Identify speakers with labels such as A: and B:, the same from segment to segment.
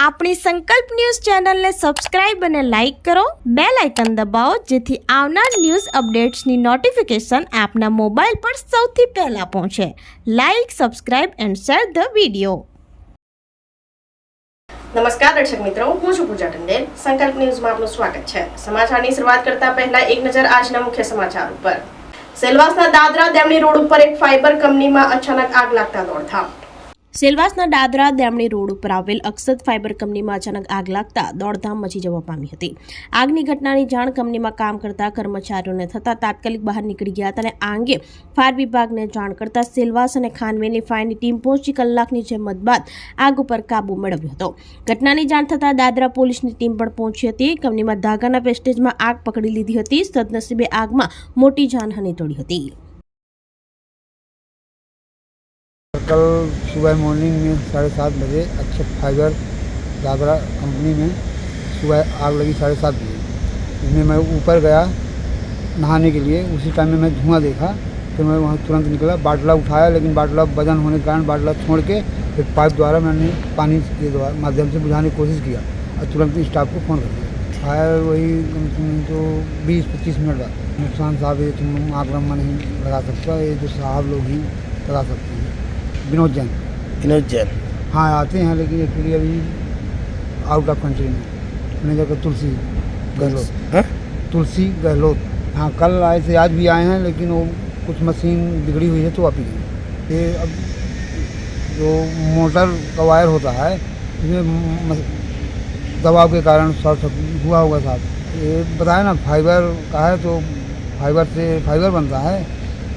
A: આપણી સંકલ્પ ન્યૂઝ ચેનલને સબસ્ક્રાઇબ અને લાઇક કરો, બેલ આઇકન દબાવો જેથી આવનાર ન્યૂઝ અપડેટ્સની નોટિફિકેશન આપના મોબાઈલ પર સૌથી પહેલા પહોંચે. Like, subscribe and share the video.
B: નમસ્કાર દર્શક મિત્રો, હું છું પૂજા ટંડેલ. સંકલ્પ ન્યૂઝમાં આપનું સ્વાગત છે. સમાચારની શરૂઆત કરતા પહેલા એક નજર આજના મુખ્ય સમાચાર ઉપર. સેલવાસના દાદરા દેમણી રોડ ઉપર એક ફાઇબર કંપનીમાં અચાનક આગ લાગતા દોડધામ. સેલવાસના દાદરા દેમણી રોડ ઉપર આવેલ અક્ષત ફાઇબર કંપનીમાં અચાનક આગ લાગતા દોડધામ મચી જવા પામી હતી. આગની ઘટનાની જાણ કંપનીમાં કામ કરતા કર્મચારીઓને થતા તાત્કાલિક બહાર નીકળી ગયા હતા અને આ અંગે ફાયર વિભાગને જાણ કરતા સેલવાસ અને ખાનવેની ફાયરની ટીમ પહોંચી કલાકની જહેમત બાદ આગ ઉપર કાબુ મેળવ્યો હતો. ઘટનાની જાણ થતા દાદરા પોલીસની ટીમ પણ પહોંચી હતી. કંપનીમાં ધાગાના વેસ્ટેજમાં આગ પકડી લીધી હતી. સદનસીબે આગમાં મોટી જાનહાનિ ટળી હતી.
C: कल सुबह मॉर्निंग में 7:30 बजे अक्षत फाइबर दादरा कंपनी में सुबह आग लगी 7:30 बजे. इसमें मैं ऊपर गया नहाने के लिए. उसी टाइम में मैं धुआं देखा, फिर मैं वहाँ तुरंत निकला. बाटला उठाया, लेकिन बाटला वजन होने के कारण बाटला छोड़ के फिर पाइप द्वारा मैंने पानी के द्वारा माध्यम से बुझाने की कोशिश किया और तुरंत स्टाफ को फ़ोन कर दिया. फायर वही कम से कम तो 20-25 मिनट बाद. नुकसान साहब ये तुम आंकड़ा में नहीं लगा सकता, ये जो साहब लोग ही लगा सकते हैं. विनोद जैन हाँ आते हैं, लेकिन एक्चुअली अभी आउट ऑफ कंट्री में. मैंने जगह तुलसी गहलोत हाँ कल आए थे, आज भी आए हैं, लेकिन वो कुछ मशीन बिगड़ी हुई है तो वापस गई. ये अब जो मोटर का वायर होता है इसमें दबाव के कारण शॉर्ट सर्किट हुआ होगा साहब. ये बताया ना, फाइबर का है तो फाइबर से फाइबर बनता है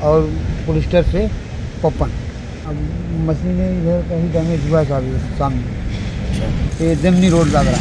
C: और पोलिस्टर से पॉपन. अब मशीनें इधर कहीं डैमेज हुआ है सामने. ये देमनी रोड दादरा.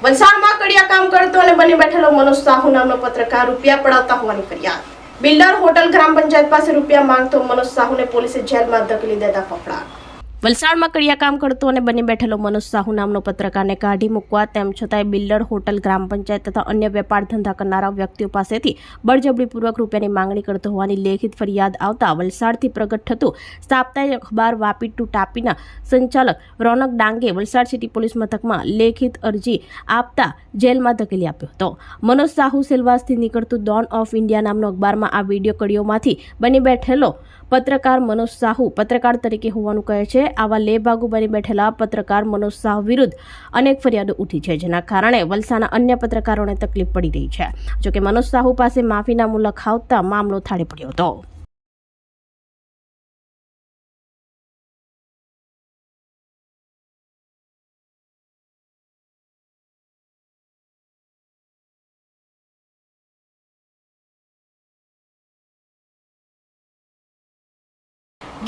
B: વલસાડમાં કડિયા કામ કરતો અને બની બેઠેલો મનોજ સાહુ નામનો પત્રકાર રૂપિયા પડાવતા હોવાની ફરિયાદ. બિલ્ડર હોટલ ગ્રામ પંચાયત પાસે રૂપિયા માંગતો મનોજ સાહુને પોલીસે જેલમાં ધકેલી દેતા ફફડાટ. વલસાડમાં કડિયા કામ કરતો અને બની બેઠેલો મનોજ સાહુ નામનો પત્રકારને કાઢી મૂકવા તેમ છતાંય બિલ્ડર હોટલ ગ્રામ પંચાયત તથા અન્ય વેપાર ધંધા કરનારા વ્યક્તિઓ પાસેથી બળજબરીપૂર્વક રૂપિયાની માંગણી કરતો હોવાની લેખિત ફરિયાદ આવતા વલસાડથી પ્રગટ થતું સાપ્તાહિક અખબાર વાપી ટુ ટાપીના સંચાલક રોનક ડાંગે વલસાડ સિટી પોલીસ મથકમાં લેખિત અરજી આપતા જેલમાં ધકેલી આપ્યો હતો. મનોજ સાહુ સેલવાસથી નીકળતું ડોન ઓફ ઇન્ડિયા નામનો અખબારમાં આ વિડીયો કડીઓમાંથી બની બેઠેલો પત્રકાર મનોજ સાહુ પત્રકાર તરીકે હોવાનું કહે છે. આવા લેભાગુ બની બેઠેલા પત્રકાર મનોજ સાહુ વિરુદ્ધ અનેક ફરિયાદો ઉઠી છે, જેના કારણે વલસાડના અન્ય પત્રકારોને તકલીફ પડી રહી છે. જોકે મનોજ સાહુ પાસે માફીનામું લખાવતા મામલો થાળે પડ્યો હતો.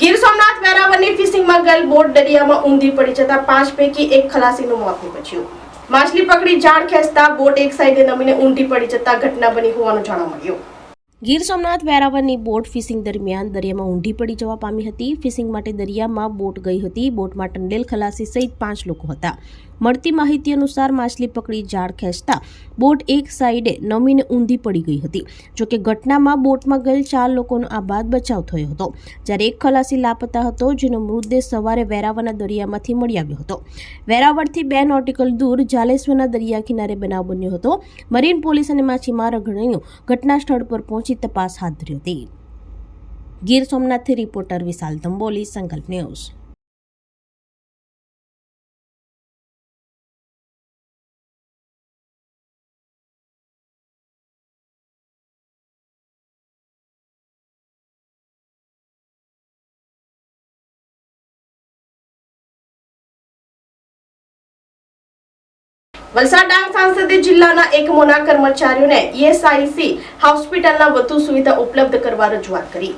B: ગીર સોમનાથ વેરાવળની ફિશિંગમાં ગયેલ બોટ દરિયામાં ઊંધી પડી જતા 5 પૈકી 1 ખલાસીનું મોત નીપજ્યું. માછલી પકડી જાળ ખેંચતા બોટ એક સાઈડે નમીને ઊંધી પડી જતા ઘટના બની હોવાનું જાણવા મળ્યું. ગીર સોમનાથ વેરાવળની બોટ ફિશિંગ દરમિયાન દરિયામાં ઊંધી પડી જવા પામી હતી. ફિશિંગ માટે દરિયામાં બોટ ગઈ હતી. બોટમાં ટંડેલ ખલાસી સહિત 5 લોકો હતા. મળતી માહિતી અનુસાર માછલી પકડી જાળ ખેંચતા બોટ એક સાઈડે નમીને ઊંધી પડી ગઈ હતી. જોકે ઘટનામાં બોટમાં ગયેલ 4 લોકોનો આ બાદ બચાવ થયો હતો, જ્યારે એક ખલાસી લાપતા હતો, જેનો મૃતદેહ સવારે વેરાવળના દરિયામાંથી મળી આવ્યો હતો. વેરાવળથી 2 નોટિકલ દૂર જાલેશ્વરના દરિયા કિનારે બનાવ બન્યો હતો. મરીન પોલીસ અને માછીમાર અગ્રણીઓ ઘટના સ્થળ પર પહોંચી તપાસ હાથ ધરી હતી. ગીર સોમનાથથી રિપોર્ટર વિશાલ ધંબોલી, સંકલ્પ ન્યૂઝ. વલસાડ ડાંગ સાંસદે જિલ્લાના એકમોના કર્મચારીઓને ઈએસઆઈસી હોસ્પિટલના વધુ સુવિધા ઉપલબ્ધ કરવા રજૂઆત કરી.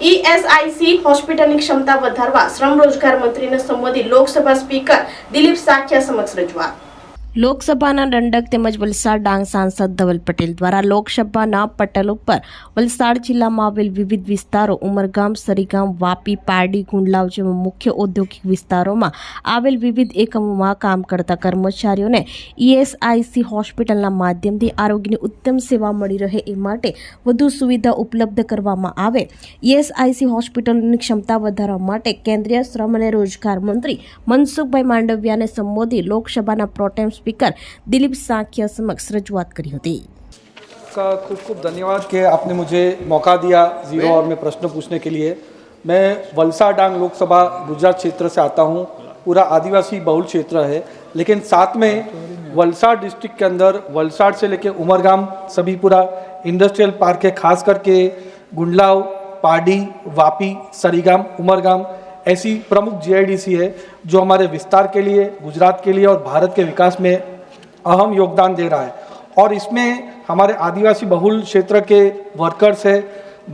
B: ઈએસઆઈસી હોસ્પિટલની ક્ષમતા વધારવા શ્રમ રોજગાર મંત્રીને સંબોધી લોકસભા સ્પીકર દિલીપ સાખ્યા સમક્ષ રજૂઆત.
A: લોકસભાના દંડક તેમજ વલસાડ ડાંગ સાંસદ ધવલ પટેલ દ્વારા લોકસભાના પટલ ઉપર વલસાડ જિલ્લામાં આવેલ વિવિધ વિસ્તારો ઉમરગામ, સરીગામ, વાપી, પારડી, ગુંડલાવ જેવા મુખ્ય ઔદ્યોગિક વિસ્તારોમાં આવેલ વિવિધ એકમોમાં કામ કરતા કર્મચારીઓને ESIC હોસ્પિટલના માધ્યમથી આરોગ્યની ઉત્તમ સેવા મળી રહે એ માટે વધુ સુવિધા ઉપલબ્ધ કરવામાં આવે. ESIC હોસ્પિટલની ક્ષમતા વધારવા માટે કેન્દ્રીય શ્રમ અને રોજગાર મંત્રી મનસુખભાઈ માંડવિયાને સંબોધી લોકસભાના પ્રોટેમ स्पीकर दिलीप सांखिया समक्ष रजूआत करी थी.
D: का खूब खूब धन्यवाद कि आपने मुझे मौका दिया 0 आवर में प्रश्न पूछने के लिए. मैं वलसाड डांग लोकसभा गुजरात क्षेत्र से आता हूँ. पूरा आदिवासी बहुल क्षेत्र है, लेकिन साथ में वलसाड डिस्ट्रिक्ट के अंदर वलसाड से लेके उमरगाम सभी पूरा इंडस्ट्रियल पार्क है. खास करके गुंडलाव, पारडी, वापी, सरीगाम, उमरगाम ऐसी प्रमुख GIDC है जो हमारे विस्तार के लिए, गुजरात के लिए और भारत के विकास में अहम योगदान दे रहा है. और इसमें हमारे आदिवासी बहुल क्षेत्र के वर्कर्स है,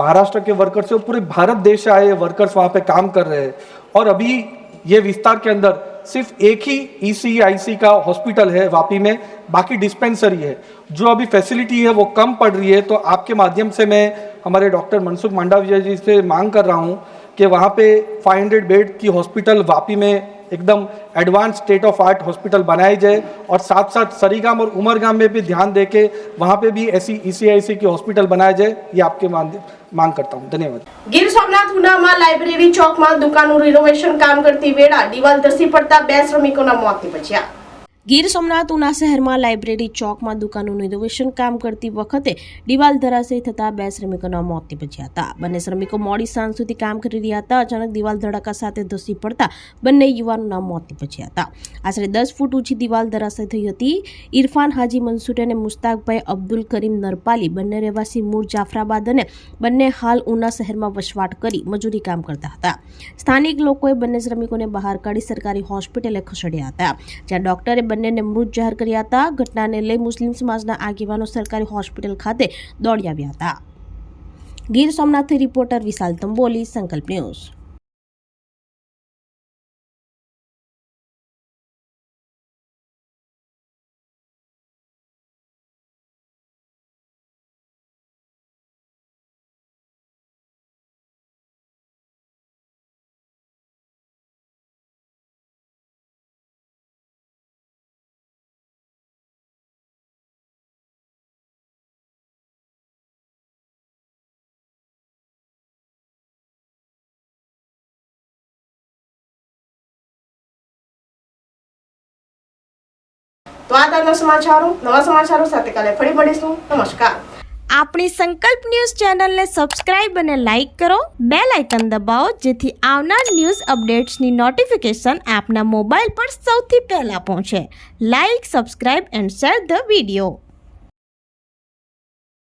D: महाराष्ट्र के वर्कर्स है, पूरे भारत देश से आए वर्कर्स वहाँ पे काम कर रहे हैं. और अभी ये विस्तार के अंदर सिर्फ एक ही ESIC का हॉस्पिटल है वापी में, बाकी डिस्पेंसरी है. जो अभी फैसिलिटी है वो कम पड़ रही है. तो आपके माध्यम से मैं हमारे डॉक्टर मनसुख मांडविया जी से मांग कर रहा हूँ कि वहाँ पे 500 बेड की हॉस्पिटल वापी में एकदम advance state of art hospital बनाई जाए. और साथ साथ सरीगाम और उमरगाम में भी ध्यान दे के वहाँ पे भी ऐसी ESIC की हॉस्पिटल बनाया जाए. ये आपके मांग करता हूँ. धन्यवाद.
B: ગીર સોમનાથ ઉનામાં લાઇબ્રેરી ચોકમાં દુકાનનું રિનોવેશન કામ કરતી વેળા દિવાલ ધસી પડતા 2 શ્રમિકોના મોત નીપજ્યા. ગીર સોમનાથ ઉના શહેરમાં લાઇબ્રેરી ચોકમાં દુકાનનું રિનોવેશન કામ કરતી વખતે દિવાલ ધરાશયી થતા 2 શ્રમિકોના મોત નીપજ્યા હતા. બંને શ્રમિકો મોડી સાંજ સુધી કામ કરી રહ્યા હતા. અચાનક દિવાલ ધડાકા સાથે ધસી પડતા બંને યુવાનોના મોત નીપજ્યા હતા. આશરે 10 ફૂટ ઊંચી દિવાલ ધરાશયી થઈ હતી. ઇરફાન હાજી મંસૂરી અને મુસ્તાકભાઈ અબ્દુલ કરીમ નરપાલી બંને રહેવાસી મૂળ જાફરાબાદ અને બંને હાલ ઉના શહેરમાં વસવાટ કરી મજૂરી કામ કરતા હતા. સ્થાનિક લોકોએ બંને શ્રમિકોને બહાર કાઢી સરકારી હોસ્પિટલે ખસેડ્યા હતા, જ્યાં ડોક્ટરે બંનેને મૃત જાહેર કર્યા હતા. ઘટનાને લઈ મુસ્લિમ સમાજના આગેવાનો સરકારી હોસ્પિટલ ખાતે દોડી આવ્યા હતા. ગીર સોમનાથથી રિપોર્ટર વિશાલ તંબોલી, સંકલ્પ ન્યૂઝ. તો આ તાના સમાચારો, નવા સમાચારો સાથે કાલે ફરી મળીશું. નમસ્કાર.
A: આપણી સંકલ્પ ન્યૂઝ ચેનલને સબસ્ક્રાઇબ અને લાઇક કરો. બેલ આઇકન દબાવો જેથી આવનાર ન્યૂઝ અપડેટ્સની નોટિફિકેશન આપના મોબાઈલ પર સૌથી પહેલા પહોંચે. Like, subscribe and share the video.